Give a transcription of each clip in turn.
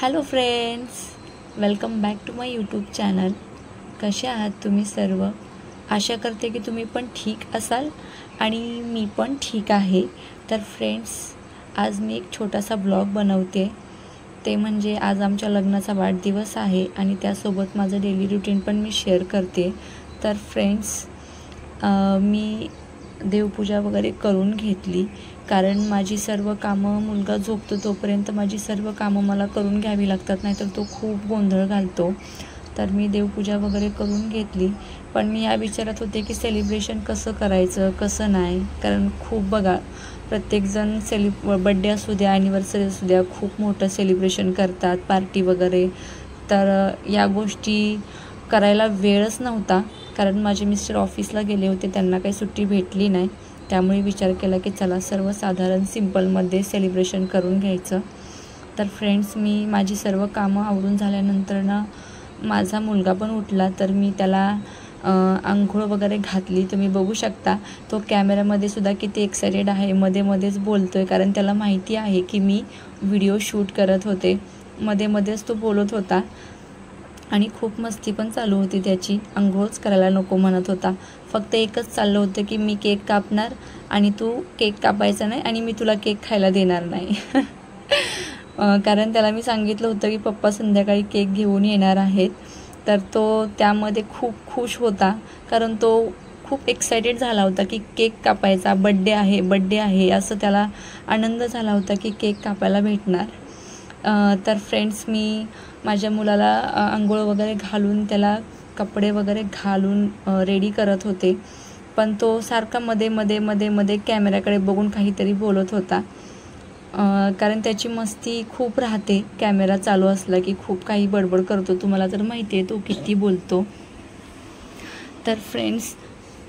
Hello friends, welcome back to my YouTube channel. कसे आहात तुम्ही सर्व? आशा करते की तुम्ही पण ठीक असाल आणि मी पण ठीक आहे। तर फ्रेंड्स, आज मी एक छोटासा ब्लॉग बनवते। ते म्हणजे आज आमच्या लग्नाचा वाढदिवस आहे आणि त्यासोबत माझं डेली रुटीन पण मी शेअर करते। तर फ्रेंड्स, मी देवपूजा वगैरे करून घेतली, कारण माझी सर्व कामं, मुलगा झोपतो तोपर्यंत माझी सर्व कामं मला करून घ्यावी लागतात, नाहीतर तो खूप गोंधळ घालतो। तर मी देवपूजा वगैरे करून घेतली, पण मी या विचारात होते की सेलिब्रेशन कसं करायचं कसं नाही, कारण खूप बघा प्रत्येकजण बड्डे असू द्या, ॲनिव्हर्सरी असू द्या, खूप मोठं सेलिब्रेशन करतात, पार्टी वगैरे। तर या गोष्टी करायला वेळच नव्हता, कारण माझे मिस्टर ऑफिसला गेले होते, त्यांना काही सुट्टी भेटली नाही। त्यामुळे विचार केला की चला सर्वसाधारण सिंपलमध्ये सेलिब्रेशन करून घ्यायचं। तर फ्रेंड्स, मी माझी सर्व कामं आवरून झाल्यानंतर माझा मुलगा पण उठला, तर मी त्याला अंघोळ वगैरे घातली। तुम्ही बघू शकता तो कॅमेऱ्यामध्ये सुद्धा किती एक्सायटेड आहे, मध्ये मध्येच बोलतो आहे, कारण त्याला माहिती आहे की मी व्हिडिओ शूट करत होते। मध्ये मध्येच तो बोलत होता आणि खूप मस्ती पण चालू होती त्याची, अंघोळच करायला नको म्हणत होता। फक्त एकच चाललं होतं की मी केक कापणार आणि तू केक कापायचा नाही आणि मी तुला केक खायला देणार नाही। कारण त्याला मी सांगितलं होतं की पप्पा संध्याकाळी केक घेऊन येणार आहेत। तर तो त्यामध्ये खूप खुश होता, कारण तो खूप एक्सायटेड झाला होता की केक कापायचा, बड्डे आहे असं त्याला आनंद झाला होता की केक कापायला भेटणार। तर फ्रेंड्स, मी माझ्या मुलाला अंघोळ वगैरे घालून, त्याला कपडे वगैरे घालून रेडी करत होते, पण तो सारखा मध्ये कॅमेऱ्याकडे बघून काहीतरी बोलत होता। कारण त्याची मस्ती खूप राहते, कॅमेरा चालू असला की खूप काही बडबड करतो, तुम्हाला तर माहिती आहे तो किती बोलतो। तर फ्रेंड्स,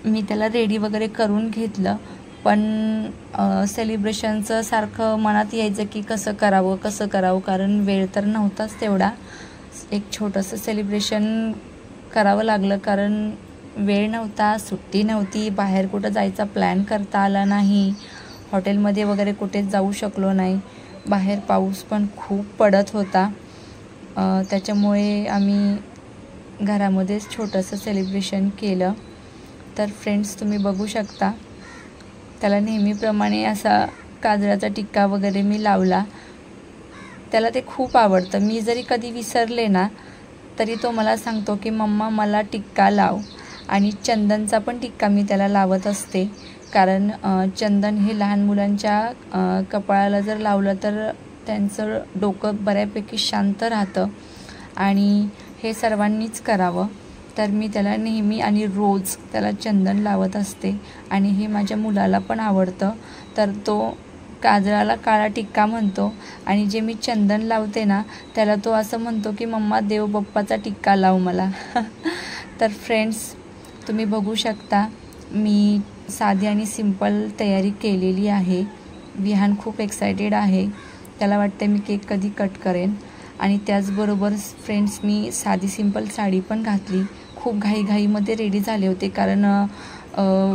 मी त्याला रेडी वगैरे करून घेतलं, पण सेलिब्रेशनचं सारखं मनात यायचं की कसं करावं, कारण वेळ तर नव्हताच तेवढा। एक छोटंसं सेलिब्रेशन करावं लागलं, कारण वेळ नव्हता, सुट्टी नव्हती, बाहेर कुठं जायचा प्लॅन करता आला नाही, हॉटेलमध्ये वगैरे कुठेच जाऊ शकलो नाही, बाहेर पाऊस पण खूप पडत होता। त्याच्यामुळे आम्ही घरामध्येच छोटंसं सेलिब्रेशन केलं। तर फ्रेंड्स, तुम्ही बघू शकता त्याला नेहमीप्रमाणे असा काजळाचा टिक्का वगैरे मी लावला। त्याला ते खूप आवडतं, मी जरी कधी विसरले ना तरी तो मला सांगतो की मम्मा मला टिक्का लाव, आणि चंदनचा पण टिक्का मी त्याला लावत असते, कारण चंदन हे लहान मुलांच्या कपाळाला जर लावलं तर त्यांचं डोकं बऱ्यापैकी शांत राहतं आणि हे सर्वांनीच करावं। तर मी त्याला नेहमी आणि रोज त्याला चंदन लावत असते आणि हे माझ्या मुलाला पण आवडतं। तर तो काजळाला काळा टिक्का म्हणतो आणि जे मी चंदन लावते ना त्याला तो असं म्हणतो की मम्मा देव बाप्पाचा टिक्का लाव मला। तर फ्रेंड्स, तुम्ही बघू शकता मी साधी आणि सिंपल तयारी केलेली आहे। विहान खूप एक्सायटेड आहे, त्याला वाटते मी केक कधी कट करेन। आणि त्याचबरोबर फ्रेंड्स, मी साधी सिंपल साडी पण घातली, खूप घाईमध्ये रेडी झाले होते, कारण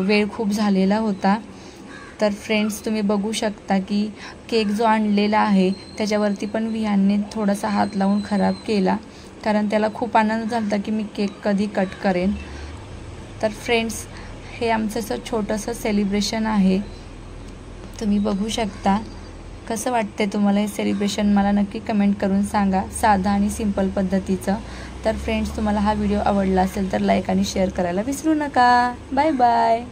वेळ खूप झालेला होता। तर फ्रेंड्स, तुम्ही बघू शकता की केक जो आणलेला आहे त्याच्यावरती पण विहानने थोडासा हात लावून खराब केला, कारण त्याला खूप आनंद झाला की मी केक कधी कट करेन। तर फ्रेंड्स, हे आमचं असं छोटंसं सेलिब्रेशन आहे, तुम्ही बघू शकता। कसं वाटते तुम्हाला हे सेलिब्रेशन, मला नक्की कमेंट करून सांगा, साधा आणि सिंपल पद्धतीचं। तर फ्रेंड्स, तुम्हाला हा व्हिडिओ आवडला असेल तर लाईक आणि शेअर करायला विसरू नका। Bye bye.